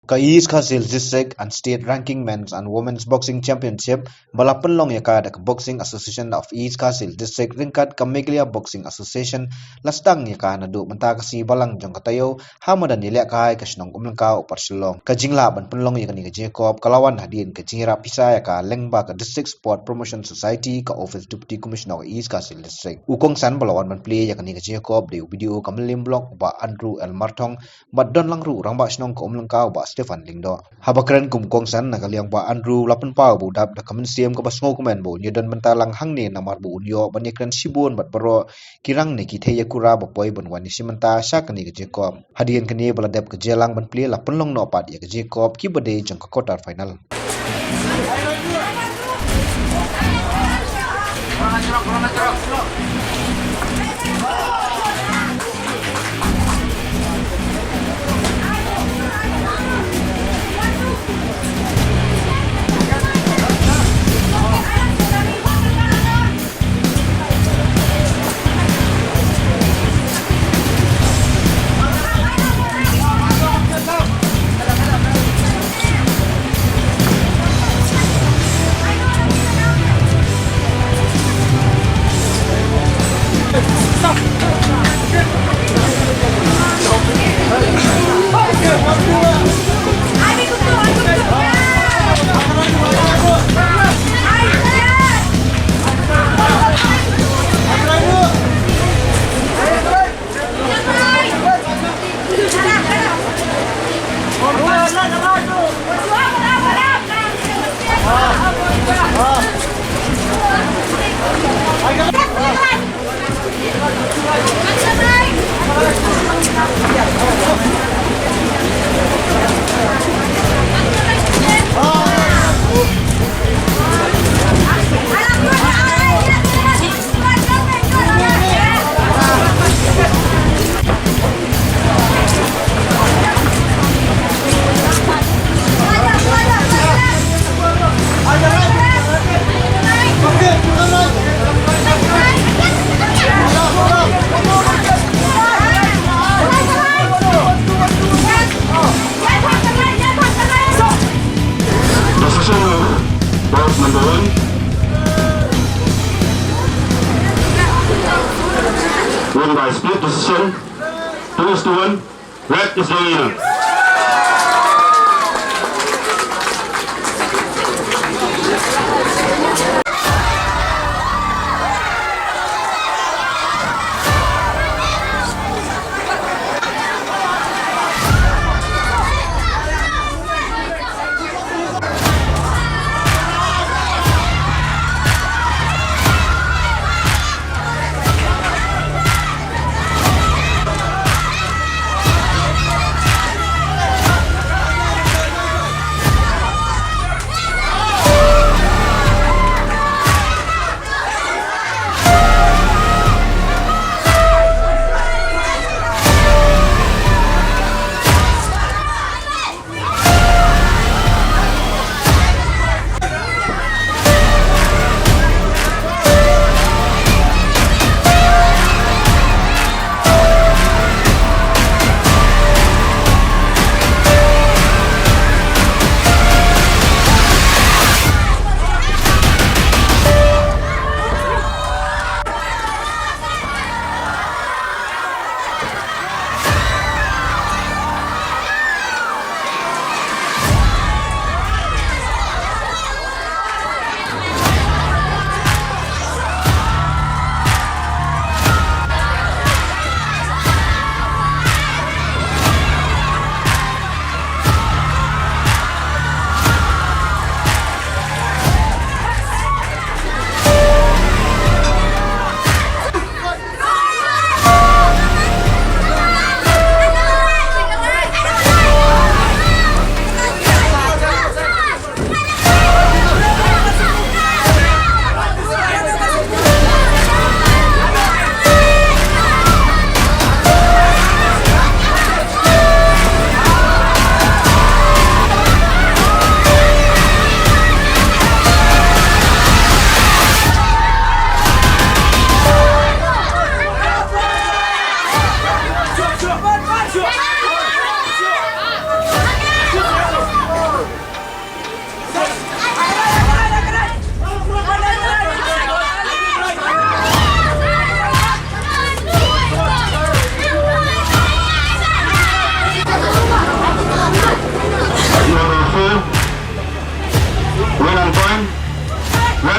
Ka East Kasil District and State Ranking Men's and Women's Boxing Championship balapan long yakad ka Boxing Association of East Kasil District ringkat ka Meghalaya Boxing Association Sdang yakana du menta kasi balang jong katayo hamadan ïakehkai ka shnong Umlyngka upar Shillong ka jingla ban punlong yakani ka jingïakop kalawan hadin ka jingira pisa yaka lengba ka District Sport Promotion Society ka Office Deputy Commissioner East Kasil District ukong san balawan ban play yakani ka jingïakop de video ka melim blog ba Andrew El Martong madan lang ru rang ba shnong ka Umlyngka ba Stefan Lingdo habakren kumkong san nakaliang ba Andrew lapan pau bu dap da kamensiam ka basngo kumen bu nyedon mentalang hangne namar bu unyo banikran sibun bat baro kirang ne ki kura ba poi bon wani simenta syakani ka jingïakop hadian kani baladep ka jelang ban play lapan long no pat ya ka jingïakop ki bade jong ka quarter final. Win by split decision, 2-1. Red is the winner.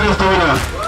is the winner.